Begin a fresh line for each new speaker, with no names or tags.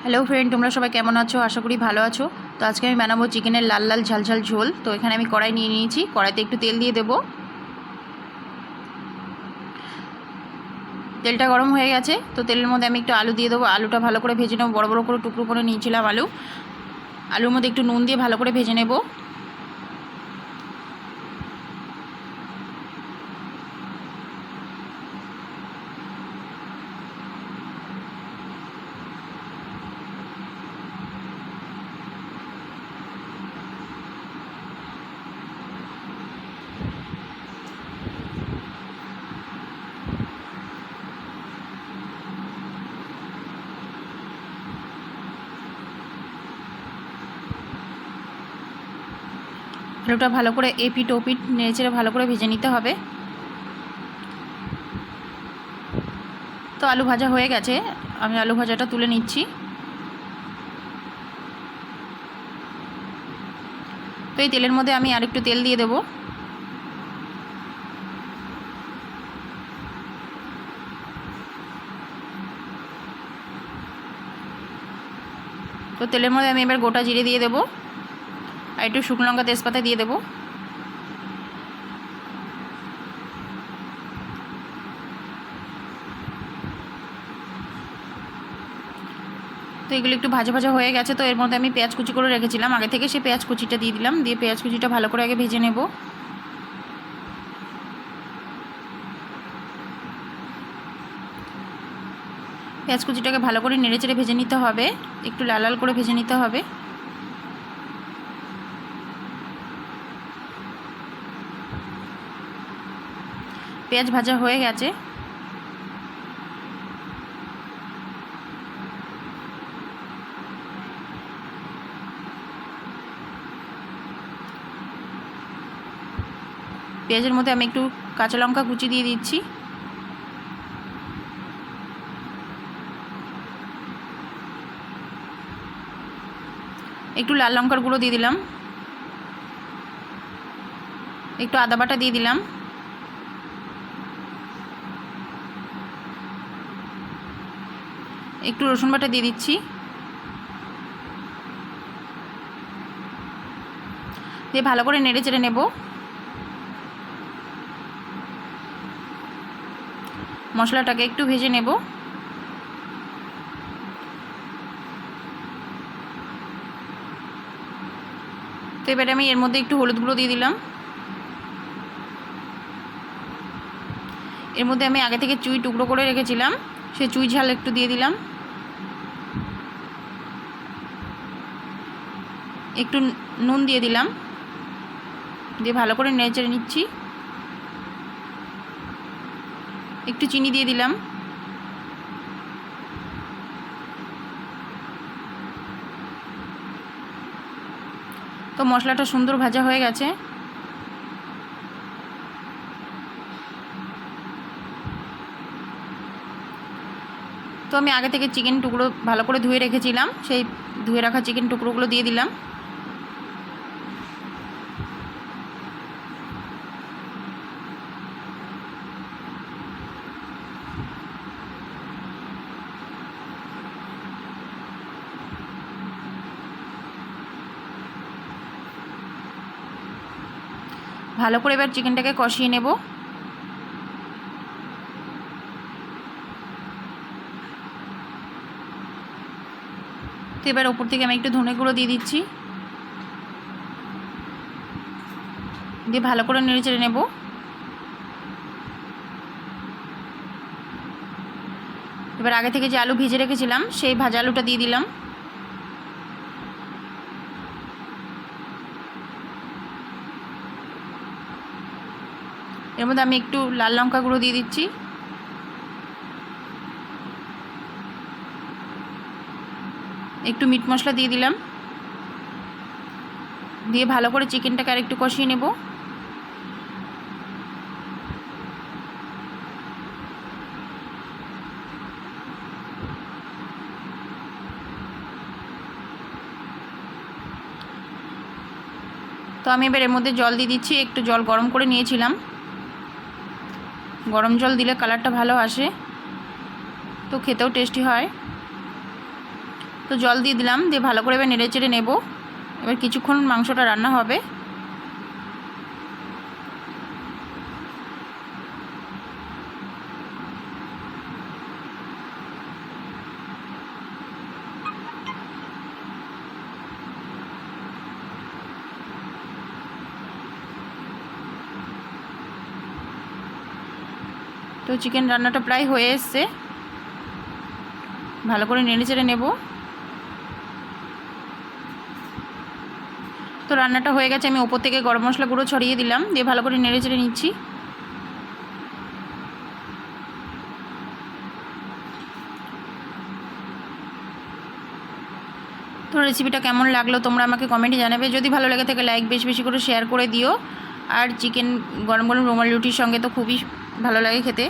Hello friend, তোমরা সবাই কেমন আছো? আশা করি ভালো আছো। তো আজকে আমি বানাবো চিকেনের লাল লাল ঝাল ঝাল ঝোল। তো এখানে আমি কড়াই নিয়ে নিয়েছি, কড়াইতে একটু তেল দিয়ে দেবো। তেলটা গরম হয়ে গেছে, তো তেলের মধ্যে আমি একটু আলু দিয়ে দেবো। আলুটা ভালো করে ভেজে নেবো, বড় বড় করে টুকরো করে নিয়েছিলাম আলুর মধ্যে একটু নুন দিয়ে ভালো করে ভেজে নেবো। আলুটা ভালো করে এপিট ওপিট নেড়েচেড়ে ভালো করে ভেজে নিতে হবে। তো আলু ভাজা হয়ে গেছে, আমি আলু ভাজাটা তুলে নিচ্ছি। তো এই তেলের মধ্যে আমি আরেকটু তেল দিয়ে দেবো। তো তেলের মধ্যে আমি এবার গোটা জিরে দিয়ে দেবো আর একটু শুকনো লঙ্কা তেজপাতা দিয়ে দেবো। তো এগুলো একটু ভাজা ভাজা হয়ে গেছে। তো এর মধ্যে আমি পেঁয়াজ কুচি করে রেখেছিলাম আগে থেকে, সেই পেঁয়াজ কুচিটা দিয়ে দিলাম। দিয়ে পেঁয়াজ কুচিটা ভালো করে আগে ভেজে নেব। পেঁয়াজ কুচিটাকে ভালো করে নেড়েচেড়ে ভেজে নিতে হবে, একটু লাল লাল করে ভেজে নিতে হবে। পেঁয়াজ ভাজা হয়ে গেছে। পেঁয়াজের মধ্যে আমি একটু কাঁচা লঙ্কা কুচি দিয়ে দিচ্ছি। একটু লাল লঙ্কার গুঁড়ো দিয়ে দিলাম, একটু আদা বাটা দিয়ে দিলাম, একটু রসুন বাটা দিয়ে দিচ্ছি। দিয়ে ভালো করে নেড়ে চেড়ে নেব। মশলাটাকে একটু ভেজে নেব। তো এবারে আমি এর মধ্যে একটু হলুদ গুঁড়ো দিয়ে দিলাম। এর মধ্যে আমি আগে থেকে চুই টুকরো করে রেখেছিলাম, সেই চুই ঝাল একটু দিয়ে দিলাম। একটু নুন দিয়ে দিলাম, দিয়ে ভালো করে নেড়ে চেড়ে নিচ্ছি। একটু চিনি দিয়ে দিলাম। তো মশলাটা সুন্দর ভাজা হয়ে গেছে। তো আমি আগে থেকে চিকেন টুকরো ভালো করে ধুয়ে রেখেছিলাম, সেই ধুয়ে রাখা চিকেন টুকরোগুলো দিয়ে দিলাম। ভালো করে এবার চিকেনটাকে কষিয়ে নেব। তো এবার ওপর থেকে আমি একটু ধনে গুঁড়ো দিয়ে দিচ্ছি, দিয়ে ভালো করে নেড়ে চেড়ে নেব। এবার আগে থেকে যে আলু ভেজে রেখেছিলাম সেই ভাজা আলুটা দিয়ে দিলাম। এর মধ্যে আমি একটু লাল লঙ্কা গুঁড়ো দিয়ে দিচ্ছি, একটু মিট মশলা দিয়ে দিলাম। দিয়ে ভালো করে চিকেনটাকে আর একটু কষিয়ে নেব। তো আমি এবার এর মধ্যে জল দিয়ে দিচ্ছি। একটু জল গরম করে নিয়েছিলাম, গরম জল দিলে কালারটা ভালো আসে, তো খেতেও টেস্টি হয়। তো জল দিয়ে দিলাম, দিয়ে ভালো করে এবার নেড়ে চেড়ে নেব। এবার কিছুক্ষণ মাংসটা রান্না হবে। তো চিকেন রান্নাটা প্রায় হয়ে এসছে, ভালো করে নেড়ে চেড়ে নেব। তো রান্নাটা হয়ে গেছে, আমি ওপর থেকে গরম মশলা গুঁড়ো ছড়িয়ে দিলাম, দিয়ে ভালো করে নেড়ে চেড়ে নিচ্ছি। তো রেসিপিটা কেমন লাগলো তোমরা আমাকে কমেন্টে জানাবে। যদি ভালো লাগে থাকে লাইক বেশি বেশি করে শেয়ার করে দিও। আর চিকেন গরম গরম রুমালি রুটির সঙ্গে তো খুবই ভালো লাগে খেতে।